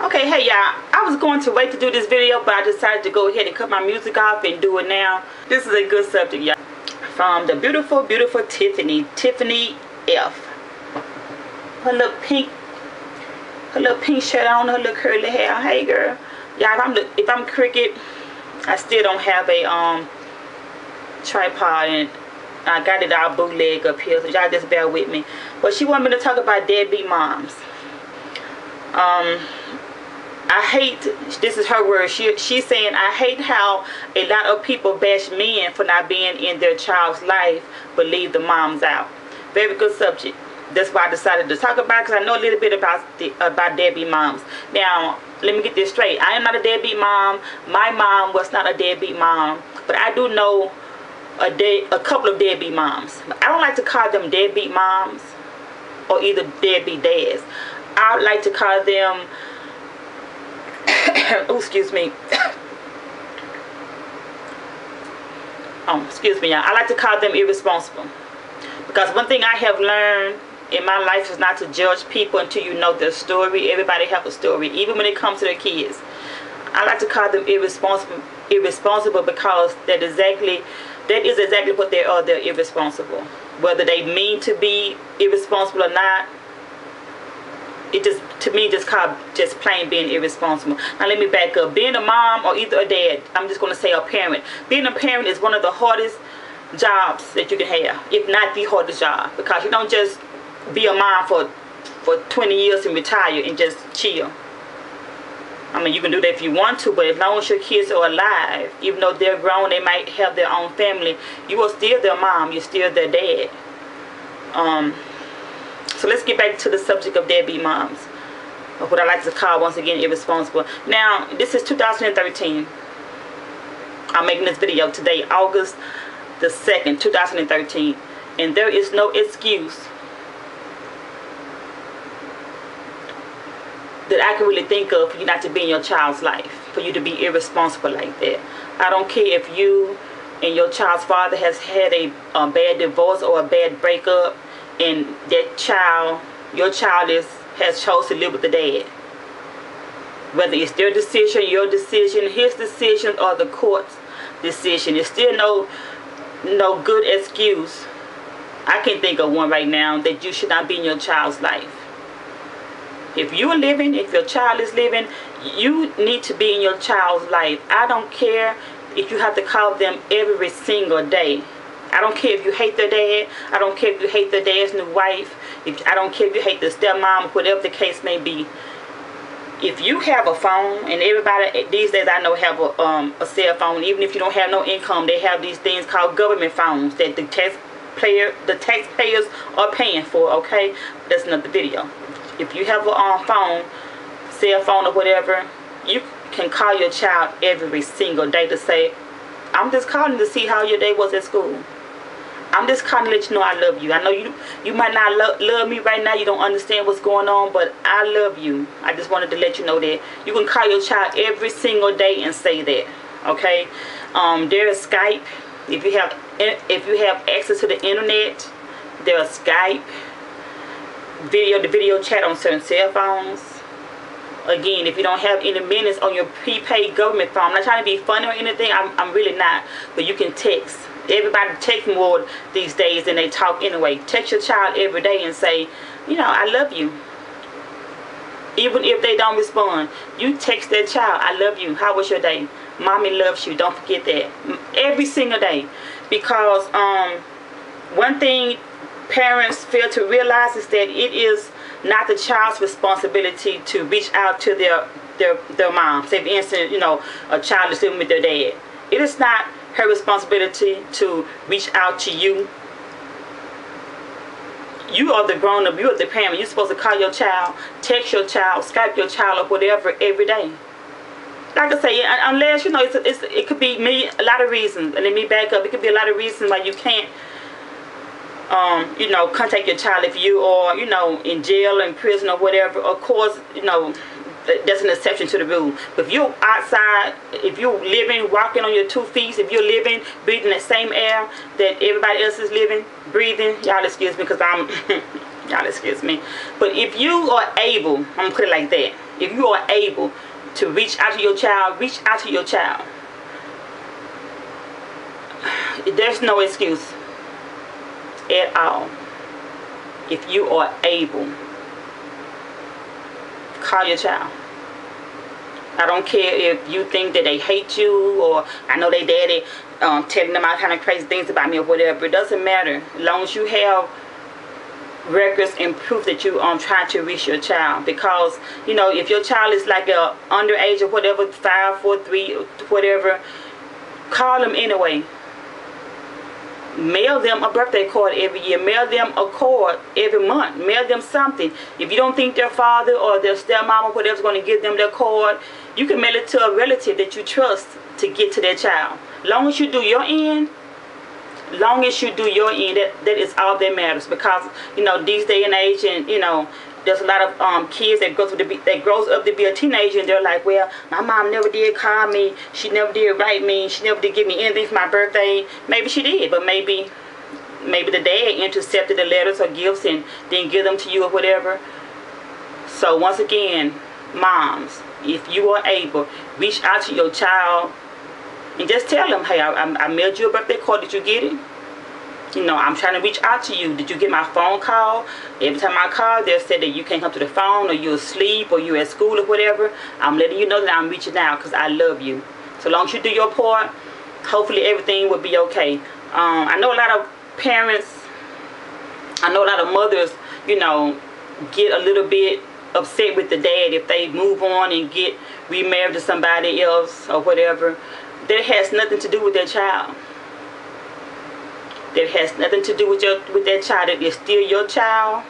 Okay, hey y'all, I was going to wait to do this video, but I decided to go ahead and cut my music off and do it now. This is a good subject, y'all. From the beautiful, beautiful Tiffany F. Her little pink shirt on, her little curly hair. Hey girl, y'all, if I'm crooked, I still don't have a tripod, and I got it all bootleg up here, so y'all just bear with me. But she wanted me to talk about deadbeat moms. I hate, this is her word, she's saying, I hate how a lot of people bash men for not being in their child's life but leave the moms out. Very good subject. That's why I decided to talk about it, because I know a little bit about deadbeat moms. Now, let me get this straight. I am not a deadbeat mom. My mom was not a deadbeat mom, but I do know a couple of deadbeat moms. I don't like to call them deadbeat moms or either deadbeat dads. I like to call them oh, excuse me. Excuse me, y'all. I like to call them irresponsible. Because one thing I have learned in my life is not to judge people until you know their story. Everybody have a story, even when it comes to their kids. I like to call them irresponsible because that is exactly what they are. They're irresponsible. Whether they mean to be irresponsible or not, it just, to me, just plain being irresponsible. Now let me back up. Being a mom or either a dad, I'm just going to say a parent. Being a parent is one of the hardest jobs that you can have, if not the hardest job, because you don't just be a mom for 20 years and retire and just chill. I mean, you can do that if you want to, but as long as your kids are alive, even though they're grown, they might have their own family, you are still their mom, you're still their dad. So let's get back to the subject of deadbeat moms, or what I like to call, once again, irresponsible. Now, this is 2013. I'm making this video today, August the 2nd, 2013. And there is no excuse that I can really think of for you not to be in your child's life, for you to be irresponsible like that. I don't care if you and your child's father has had a bad divorce or a bad breakup, and that child, your child has chose to live with the dad. Whether it's their decision, your decision, his decision, or the court's decision, it's still no good excuse. I can't think of one right now that you should not be in your child's life. If you're living, if your child is living, you need to be in your child's life. I don't care if you have to call them every single day. I don't care if you hate their dad. I don't care if you hate their dad's new wife. I don't care if you hate the stepmom, whatever the case may be. If you have a phone, and everybody these days I know have a cell phone, even if you don't have no income, they have these things called government phones that the taxpayers are paying for, okay? That's another video. If you have a phone, cell phone or whatever, you can call your child every single day to say, I'm just calling to see how your day was at school. I'm just calling to let you know I love you. I know you might not love me right now. You don't understand what's going on, but I love you. I just wanted to let you know that. You can call your child every single day and say that, okay? There is Skype. If you have access to the internet, there's Skype, the video chat on certain cell phones. Again, if you don't have any minutes on your prepaid government phone, I'm not trying to be funny or anything, I'm really not, but you can text. Everybody text more these days than they talk anyway. Text your child every day and say, you know, I love you. Even if they don't respond, you text that child, I love you. How was your day? Mommy loves you. Don't forget that. Every single day. Because one thing parents fail to realize is that it is not the child's responsibility to reach out to their mom. Say, for instance, you know, a child is living with their dad. It is not her responsibility to reach out to you. You are the grown-up. You are the parent. You're supposed to call your child, text your child, Skype your child, or whatever every day. Like I say, unless, you know, it could be a lot of reasons. And let me back up. It could be a lot of reasons why you can't, you know, contact your child if you are, you know, in jail, in prison, or whatever. Of course, you know, that's an exception to the rule. But if you're outside, if you're living, walking on your 2 feet, if you're living, breathing the same air that everybody else is living, breathing, y'all excuse me because I'm Y'all excuse me. But if you are able, I'm gonna put it like that, if you are able to reach out to your child, reach out to your child. There's no excuse at all. If you are able, call your child. I don't care if you think that they hate you, or I know they daddy telling them all kind of crazy things about me or whatever. It doesn't matter. As long as you have records and proof that you trying to reach your child. Because, you know, if your child is like a underage or whatever, 5, 4, 3, whatever, call them anyway. Mail them a birthday card every year. Mail them a card every month. Mail them something. If you don't think their father or their stepmom or whatever's going to give them their card, you can mail it to a relative that you trust to get to their child. Long as you do your end, that is all that matters. Because, you know, these day and age, and, you know, there's a lot of kids that grows up to be a teenager, and they're like, well, my mom never did call me, she never did write me, she never did give me anything for my birthday. Maybe she did, but maybe the dad intercepted the letters or gifts and didn't give them to you or whatever. So once again, moms, if you are able, reach out to your child and just tell them, hey, I mailed you a birthday card. Did you get it? You know, I'm trying to reach out to you. Did you get my phone call? Every time I call, they'll say that you can't come to the phone, or you're asleep, or you're at school or whatever. I'm letting you know that I'm reaching out because I love you. So long as you do your part, hopefully everything will be okay. I know a lot of parents, I know a lot of mothers, you know, get a little bit upset with the dad if they move on and get remarried to somebody else or whatever. That has nothing to do with their child. That has nothing to do with that child. It is still your child.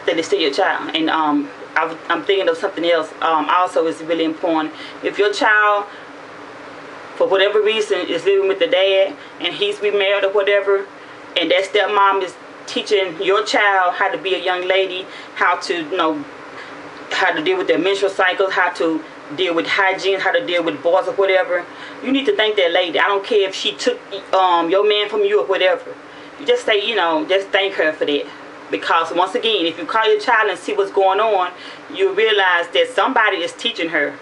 That is still your child. And I'm thinking of something else. Also, is really important. If your child, for whatever reason, is living with the dad and he's remarried or whatever, and that stepmom is teaching your child how to be a young lady, how to, you know, how to deal with their menstrual cycles, how to deal with hygiene, how to deal with boys or whatever, you need to thank that lady. I don't care if she took your man from you or whatever. You just say, you know, just thank her for that. Because once again, if you call your child and see what's going on, you realize that somebody is teaching her.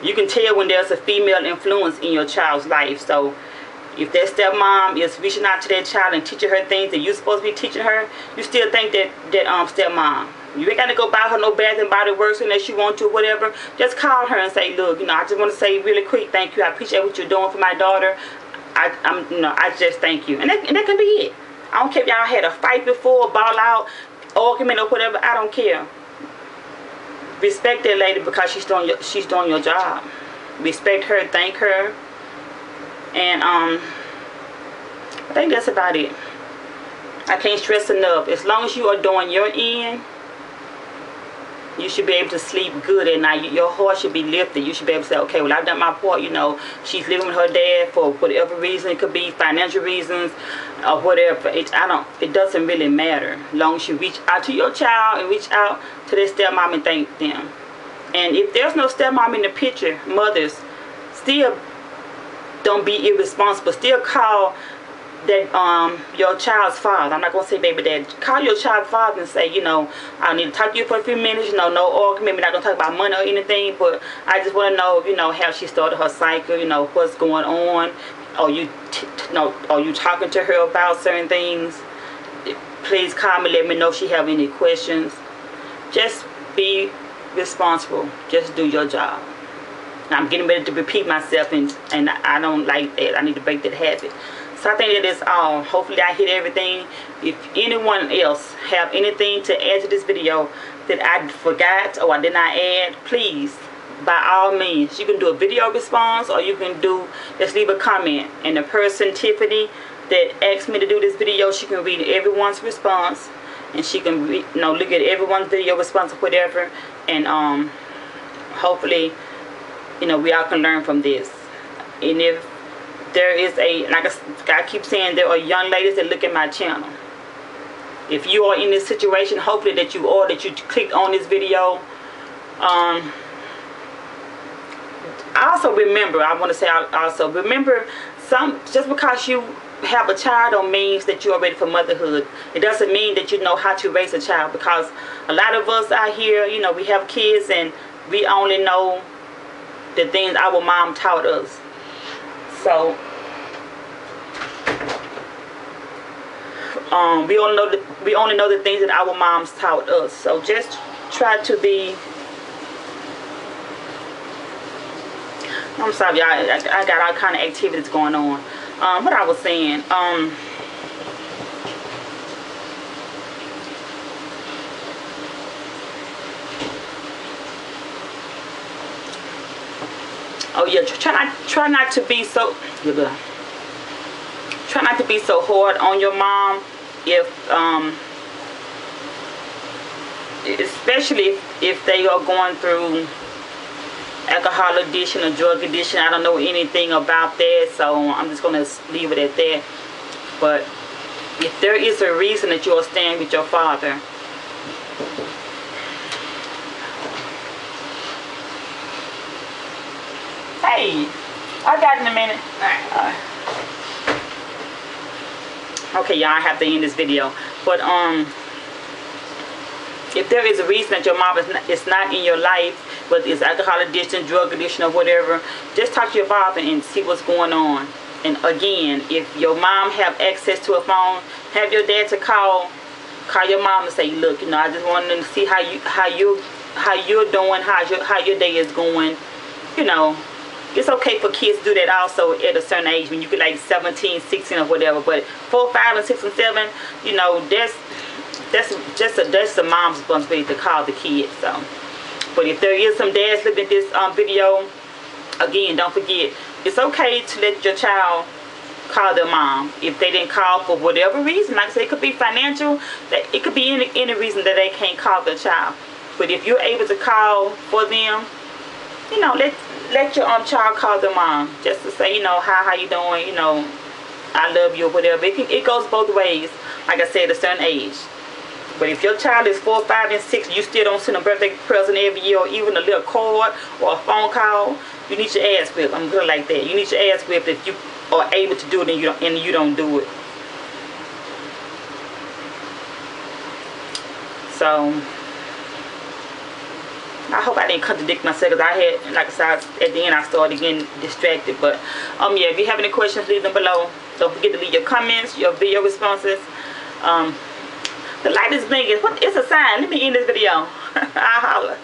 You can tell when there's a female influence in your child's life. So if that stepmom is reaching out to that child and teaching her things that you're supposed to be teaching her, you still thank that stepmom. You ain't got to go buy her no Bath and Body Works unless you want to, whatever. Just call her and say, look, you know, I just want to say really quick, thank you. I appreciate what you're doing for my daughter. I just thank you. And that can be it. I don't care if y'all had a fight before, ball out, argument or whatever. I don't care. Respect that lady because she's doing your job. Respect her, thank her. And I think that's about it. I can't stress enough. As long as you are doing your end, you should be able to sleep good at night. Your heart should be lifted. You should be able to say, okay, well, I've done my part. You know, she's living with her dad for whatever reason. It could be financial reasons or whatever. It doesn't really matter. As long as you reach out to your child and reach out to their stepmom and thank them. And if there's no stepmom in the picture, mothers, still don't be irresponsible. Still call that your child's father. I'm not gonna say baby dad. Call your child's father and say, you know, I need to talk to you for a few minutes. You know, no argument. We're not gonna talk about money or anything, but I just want to know, you know, how she started her cycle. You know, what's going on. Are you talking to her about certain things? Please call me. Let me know if she have any questions. Just be responsible. Just do your job. Now, I'm getting ready to repeat myself, and I don't like that. I need to break that habit. So I think that is all. Hopefully I hit everything. If anyone else have anything to add to this video that I forgot or I did not add, please, by all means, you can do a video response or you can just leave a comment. And the person, Tiffany, that asked me to do this video, she can read everyone's response. And she can look at everyone's video response or whatever. And hopefully, we all can learn from this. And if there is like I keep saying, there are young ladies that look at my channel. If you are in this situation, hopefully that you clicked on this video, Also remember, I want to say also remember, just because you have a child don't mean that you are ready for motherhood. It doesn't mean that you know how to raise a child, because a lot of us out here, you know, we have kids and we only know the things our mom taught us. So we only know the things that our moms taught us. So just try to be. I'm sorry, y'all. I got all kind of activities going on. What I was saying. Oh yeah, try not to be so. Try not to be so hard on your mom. Especially if they are going through alcohol addiction or drug addiction. I don't know anything about that, so I'm just gonna leave it at that. But if there is a reason that you are staying with your father, hey, I got in a minute. Alright. Okay, y'all, I have to end this video. But if there is a reason that your mom is not in your life, whether it's alcohol addiction, drug addiction, or whatever, just talk to your father and see what's going on. And again, if your mom have access to a phone, have your dad to call your mom and say, look, you know, I just wanted to see how you're doing, how your day is going. You know, it's okay for kids to do that also at a certain age, when you get like 17, 16 or whatever. But 4, 5, and 6 and 7, you know, that's the mom's responsibility to call the kids. So, but if there is some dads looking at this video, again, don't forget, it's okay to let your child call their mom. If they didn't call for whatever reason, like I said, it could be financial, it could be any reason that they can't call their child. But if you're able to call for them, you know, let your child call their mom, just to say, you know, how you doing, you know, I love you or whatever. It goes both ways, like I said, at a certain age. But if your child is 4, 5, and 6, you still don't send a birthday present every year, or even a little card or a phone call, you need your ass whipped. I'm good like that. You need your ass whipped if you are able to do it and you don't do it. So I hope I didn't contradict myself, because I had, like I said, at the end I started getting distracted. But yeah, if you have any questions, leave them below. Don't forget to leave your comments, your video responses. The light is blinking. What? It's a sign. Let me end this video. I'll holler.